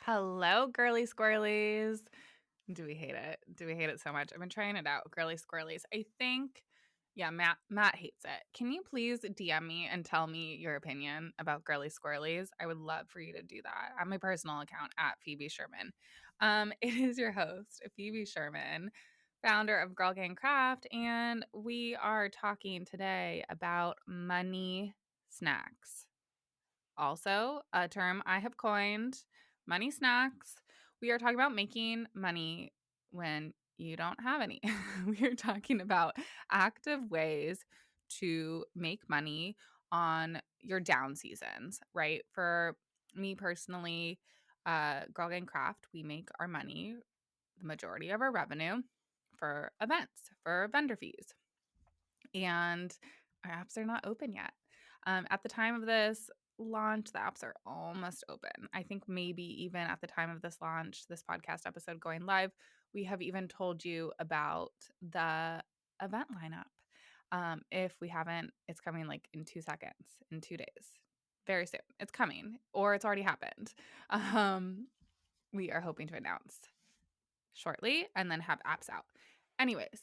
Hello, girly squirrelies. Do we hate it? Do we hate it so much? I've been trying it out, girly squirrelies. I think, yeah, Matt hates it. Can you please DM me and tell me your opinion about girly squirrelies? I would love for you to do that on my personal account at Phoebe Sherman. It is your host, Phoebe Sherman, founder of Girl Gang Craft, and we are talking today about money snacks. Also, a term I have coined, money snacks. We are talking about making money when you don't have any. We are talking about active ways to make money on your down seasons, right? For me personally, Girl Gang Craft, we make our money, the majority of our revenue, for events, for vendor fees. And our apps are not open yet. At the time of this launch, the apps are almost open. I think maybe even at the time of this launch, this podcast episode going live, we have even told you about the event lineup. If we haven't, it's coming like in 2 seconds, in 2 days. Very soon. It's coming, or it's already happened. We are hoping to announce shortly and then have apps out. Anyways,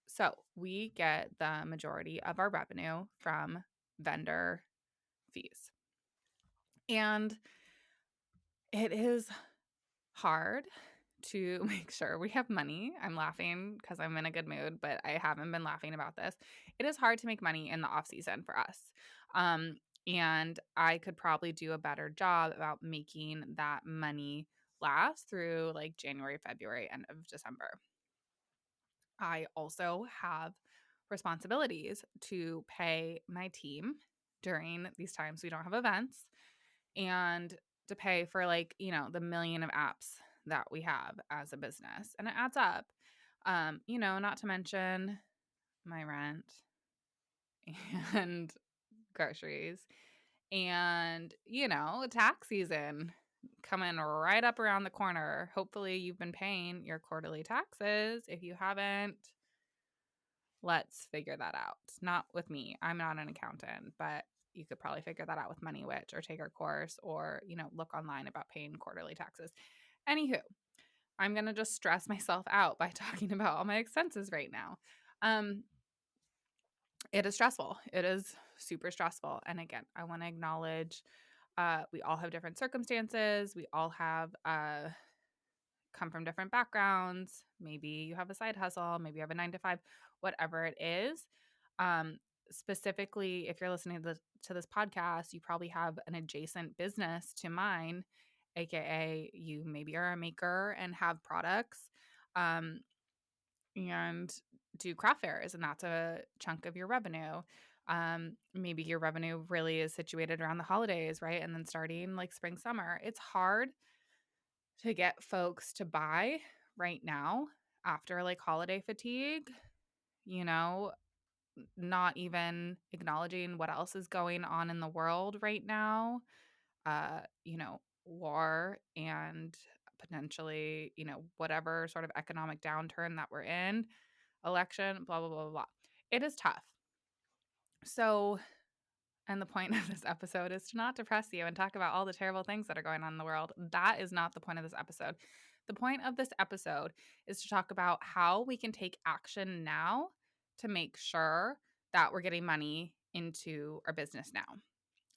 so we get the majority of our revenue from vendor fees. And it is hard to make sure we have money. I'm laughing because I'm in a good mood, but I haven't been laughing about this. It is hard to make money in the off season for us. And I could probably do a better job about making that money last through like January, February, end of December. I also have responsibilities to pay my team during these times we don't have events and to pay for the million of apps that we have as a business. And it adds up. Not to mention my rent and groceries and, tax season coming right up around the corner. Hopefully you've been paying your quarterly taxes. If you haven't, let's figure that out. Not with me. I'm not an accountant, but you could probably figure that out with Money Witch or take our course or, look online about paying quarterly taxes. Anywho, I'm going to just stress myself out by talking about all my expenses right now. It is stressful. It is super stressful. And again, I want to acknowledge we all have different circumstances. We all have come from different backgrounds. Maybe you have a side hustle. Maybe you have a 9 to 5, whatever it is. Specifically, if you're listening to this podcast, you probably have an adjacent business to mine, aka you maybe are a maker and have products. And do craft fairs, and that's a chunk of your revenue. Maybe your revenue really is situated around the holidays, right? And then starting like spring, summer. It's hard to get folks to buy right now after like holiday fatigue, not even acknowledging what else is going on in the world right now. War and potentially, whatever sort of economic downturn that we're in, election, blah, blah, blah, blah. It is tough. So, and the point of this episode is to not depress you and talk about all the terrible things that are going on in the world. That is not the point of this episode. The point of this episode is to talk about how we can take action now to make sure that we're getting money into our business now.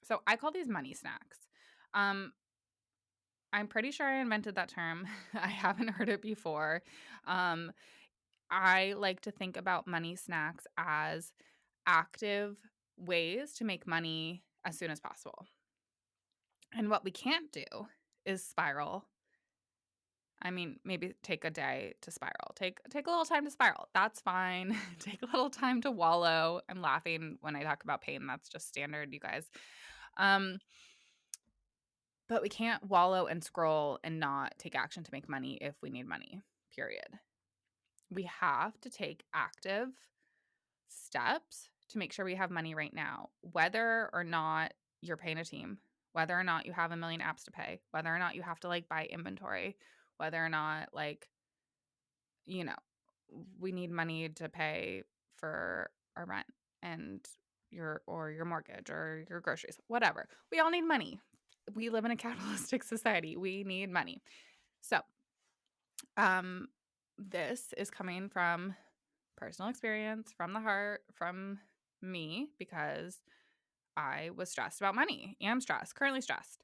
So I call these money snacks. I'm pretty sure I invented that term. I haven't heard it before. I like to think about money snacks as active ways to make money as soon as possible. And what we can't do is spiral. I mean, maybe take a day to spiral. Take a little time to spiral. That's fine. Take a little time to wallow. I'm laughing when I talk about pain. That's just standard, you guys. But we can't wallow and scroll and not take action to make money if we need money, period. We have to take active steps to make sure we have money right now, whether or not you're paying a team, whether or not you have a million apps to pay, whether or not you have to buy inventory, whether or not we need money to pay for our rent and your mortgage or your groceries, whatever. We all need money. we live in a capitalistic society. We need money. So, um, this is coming from personal experience, from the heart, from me, because I was stressed about money. Am stressed, currently stressed.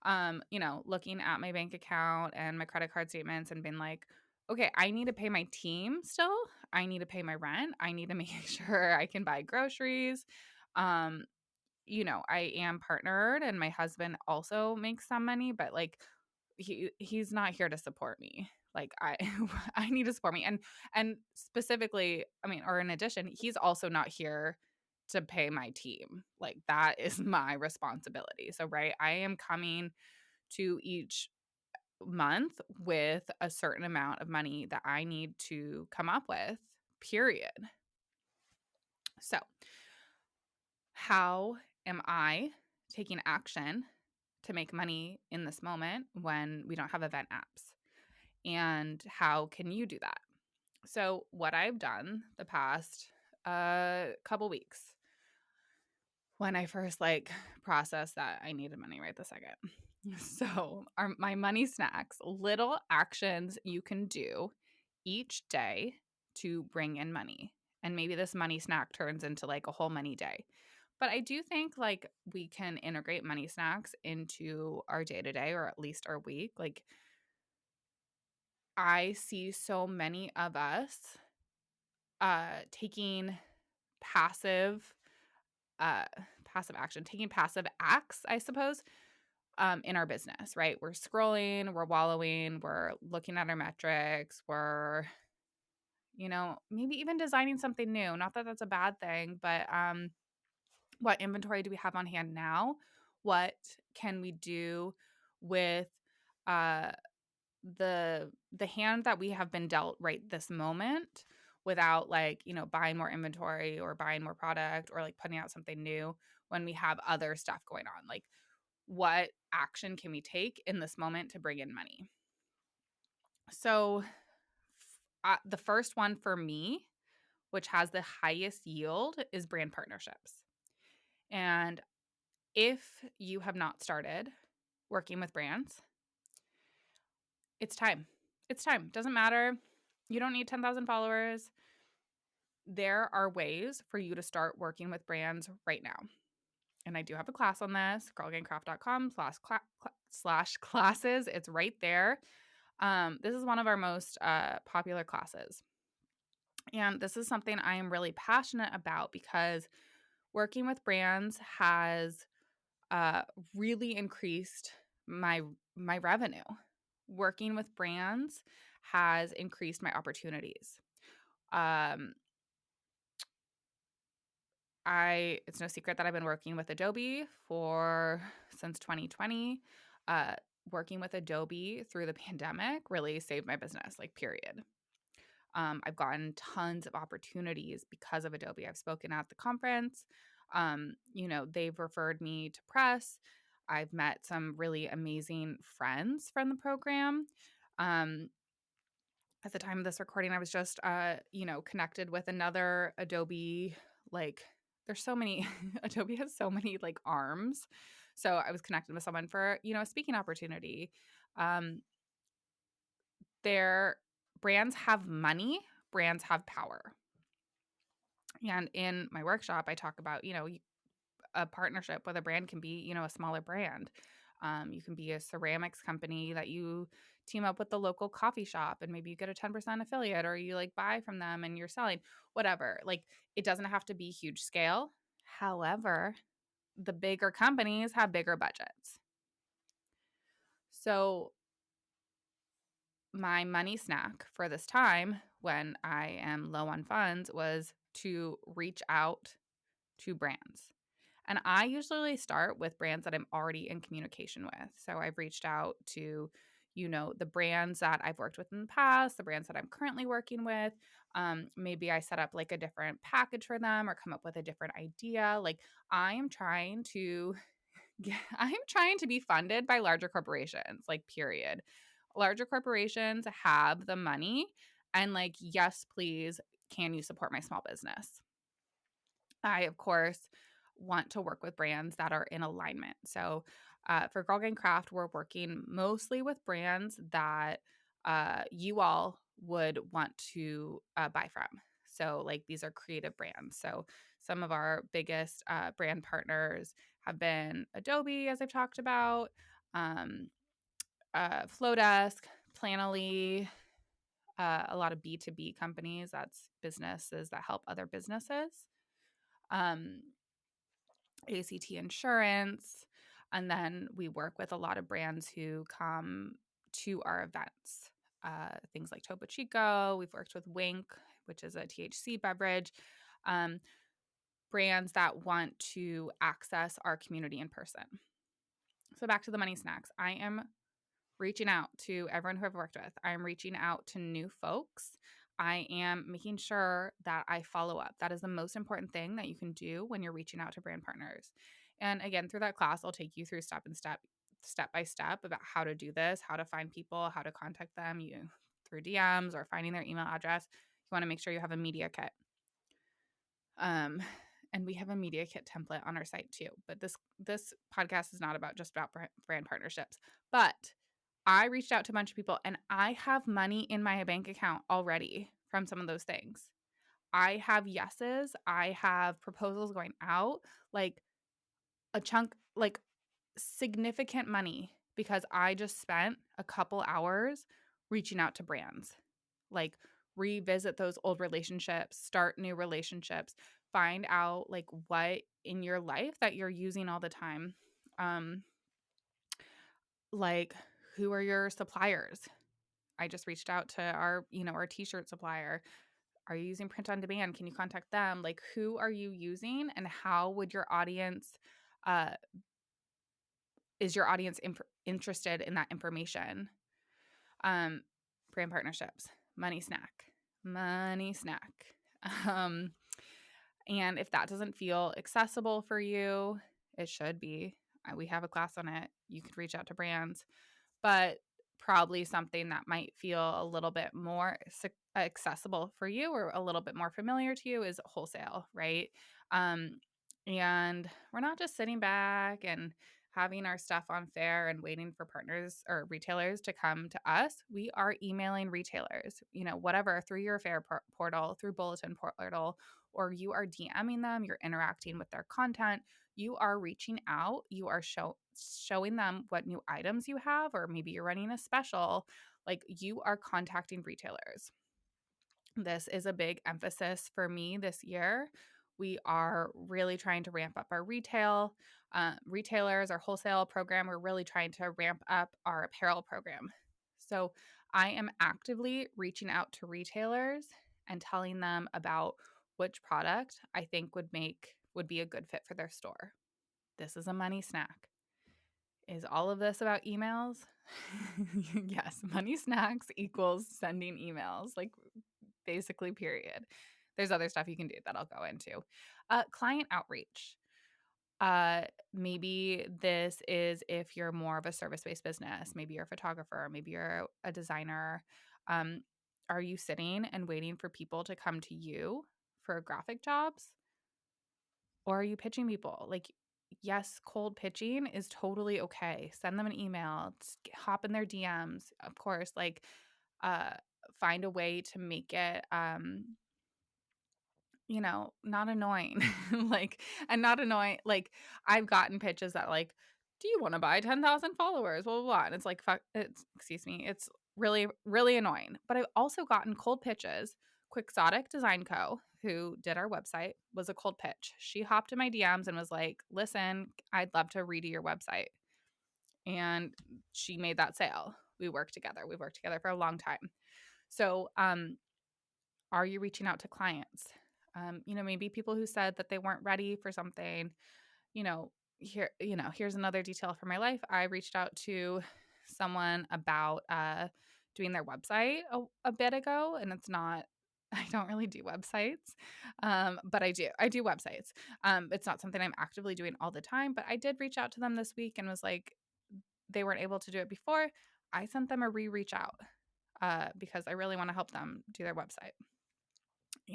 Looking at my bank account and my credit card statements and being like, okay, I need to pay my team still. I need to pay my rent. I need to make sure I can buy groceries. Um, I am partnered and my husband also makes some money, but like he's not here to support me. Like I I need to support me. And specifically, I mean, or in addition, he's also not here to pay my team. Like that is my responsibility. So right, I am coming to each month with a certain amount of money that I need to come up with, period. So, how am I taking action to make money in this moment when we don't have event apps? And how can you do that? So, what I've done the past couple weeks when I first processed that I needed money right this second. So, my money snacks, little actions you can do each day to bring in money. And maybe this money snack turns into like a whole money day. But I do think like we can integrate money snacks into our day to day or at least our week. Like I see so many of us taking passive uh passive action, taking passive acts, I suppose, in our business, right? We're scrolling, we're wallowing, we're looking at our metrics, we're maybe even designing something new. Not that that's a bad thing, but what inventory do we have on hand now? What can we do with uh the hand that we have been dealt right this moment without buying more inventory or buying more product or like putting out something new when we have other stuff going on? Like what action can we take in this moment to bring in money? So the first one for me, which has the highest yield, is brand partnerships. And if you have not started working with brands, it's time. It's time. Doesn't matter. You don't need 10,000 followers. There are ways for you to start working with brands right now. And I do have a class on this, girlgangcraft.com/classes. It's right there. This is one of our most popular classes. And this is something I am really passionate about because working with brands has really increased my revenue. Working with brands has increased my opportunities. Um, it's no secret that I've been working with Adobe since 2020. Uh, Working with Adobe through the pandemic really saved my business, like period. I've gotten tons of opportunities because of Adobe. I've spoken at the conference. They've referred me to press. I've met some really amazing friends from the program. At the time of this recording, I was just, connected with another Adobe. Like, there's so many, Adobe has so many like arms. So I was connected with someone for, a speaking opportunity. Um, their brands have money, brands have power. And in my workshop, I talk about, a partnership with a brand can be, a smaller brand. You can be a ceramics company that you team up with the local coffee shop and maybe you get a 10% affiliate or you like buy from them and you're selling, whatever. Like it doesn't have to be huge scale. However, the bigger companies have bigger budgets. So my money snack for this time when I am low on funds was to reach out to brands. And I usually start with brands that I'm already in communication with. So I've reached out to, the brands that I've worked with in the past, the brands that I'm currently working with. Maybe I set up like a different package for them or come up with a different idea. Like I'm trying to be funded by larger corporations, like period. Larger corporations have the money and like, yes, please, can you support my small business? I, of course, want to work with brands that are in alignment. So for Girl Gang Craft, we're working mostly with brands that you all would want to buy from. So like these are creative brands. So some of our biggest brand partners have been Adobe, as I've talked about, um, Flowdesk, Planoly, a lot of B2B companies. That's businesses that help other businesses. Um, ACT Insurance. And then we work with a lot of brands who come to our events. Things like Topo Chico. We've worked with Wink, which is a THC beverage. Um, Brands that want to access our community in person. So back to the money snacks. I am reaching out to everyone who I've worked with. I am reaching out to new folks. I am making sure that I follow up. That is the most important thing that you can do when you're reaching out to brand partners. And again, through that class, I'll take you through step by step about how to do this, how to find people, how to contact them, through DMs or finding their email address. You want to make sure you have a media kit. And we have a media kit template on our site too. But this podcast is not just about brand partnerships. But I reached out to a bunch of people and I have money in my bank account already from some of those things. I have yeses. I have proposals going out, like a chunk, like significant money because I just spent a couple hours reaching out to brands. Like revisit those old relationships, start new relationships, find out like what in your life that you're using all the time. Like who are your suppliers? I just reached out to our t-shirt supplier. Are you using print on demand? Can you contact them? Like who are you using and how would your audience is your audience interested in that information? Brand partnerships, money snack. Um, and if that doesn't feel accessible for you, it should be. We have a class on it. You could reach out to brands, but probably something that might feel a little bit more accessible for you or a little bit more familiar to you is wholesale, right? Um, and we're not just sitting back and having our stuff on fair and waiting for partners or retailers to come to us. We are emailing retailers, whatever, through your fair portal, through bulletin portal, or you are DMing them, you're interacting with their content, you are reaching out, you are showing them what new items you have, or maybe you're running a special, like you are contacting retailers. This is a big emphasis for me this year. We are really trying to ramp up our retailers, our wholesale program. We're really trying to ramp up our apparel program. So I am actively reaching out to retailers and telling them about which product I think would be a good fit for their store. This is a money snack. Is all of this about emails? Yes, money snacks equals sending emails, like basically, period. There's other stuff you can do that I'll go into. Client outreach. Maybe this is if you're more of a service-based business. Maybe you're a photographer. Maybe you're a designer. Are you sitting and waiting for people to come to you for graphic jobs? Or are you pitching people? Like, yes, cold pitching is totally okay. Send them an email, hop in their DMs, of course, like find a way to make it not annoying. Not annoying. Like I've gotten pitches that like, do you want to buy 10,000 followers? Blah, blah, blah. And it's like, excuse me. It's really, really annoying. But I've also gotten cold pitches. Quixotic Design Co., who did our website, was a cold pitch. She hopped in my DMs and was like, listen, I'd love to redo your website. And she made that sale. We worked together. We've worked together for a long time. So, are you reaching out to clients? Maybe people who said that they weren't ready for something. Here's another detail from my life. I reached out to someone about doing their website a bit ago, and it's not. I don't really do websites, but I do websites. It's not something I'm actively doing all the time, but I did reach out to them this week and was like, they weren't able to do it before. I sent them a reach out because I really want to help them do their website.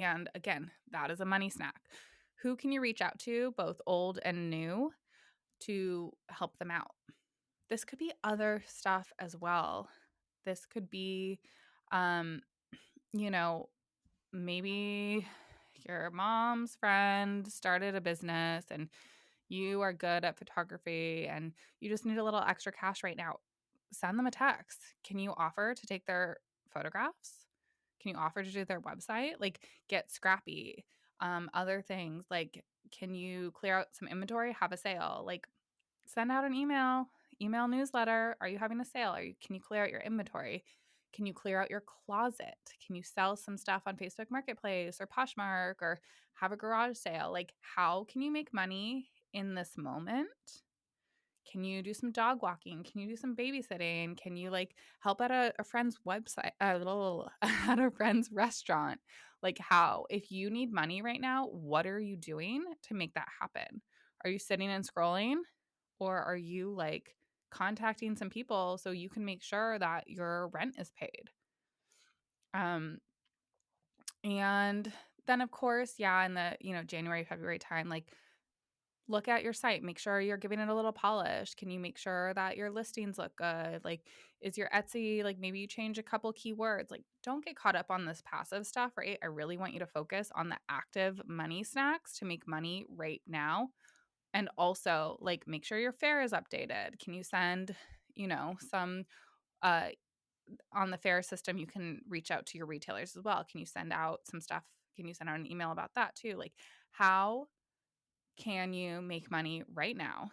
And again, that is a money snack. Who can you reach out to, both old and new, to help them out? This could be other stuff as well. This could be, um, you know, maybe your mom's friend started a business and you are good at photography and you just need a little extra cash right now. Send them a text. Can you offer to take their photographs? Can you offer to do their website? Like, get scrappy. Other things like, can you clear out some inventory? Have a sale. Like, send out an email newsletter. Are you having a sale? Can you clear out your inventory? Can you clear out your closet? Can you sell some stuff on Facebook Marketplace or Poshmark or have a garage sale? Like, how can you make money in this moment? Can you do some dog walking? Can you do some babysitting? Can you like help at a friend's website, a little at a friend's restaurant? Like, how? If you need money right now, what are you doing to make that happen? Are you sitting and scrolling? Or are you like contacting some people so you can make sure that your rent is paid? Um, and then of course, yeah, in the, January, February time, like look at your site, make sure you're giving it a little polish. Can you make sure that your listings look good? Like, is your Etsy, like maybe you change a couple keywords? Like, don't get caught up on this passive stuff, right? I really want you to focus on the active money snacks to make money right now. And also, like, make sure your fare is updated. Can you send, some uh, on the fare system, you can reach out to your retailers as well. Can you send out some stuff? Can you send out an email about that too? Like, how can you make money right now?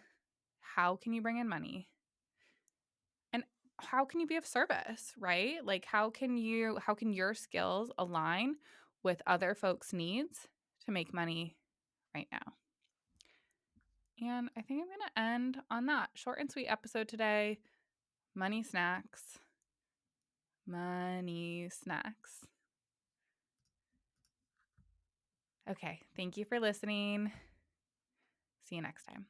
How can you bring in money? And how can you be of service, right? Like, how can your skills align with other folks' needs to make money right now? And I think I'm going to end on that short and sweet episode today. Money snacks. Money snacks. Okay. Thank you for listening. See you next time.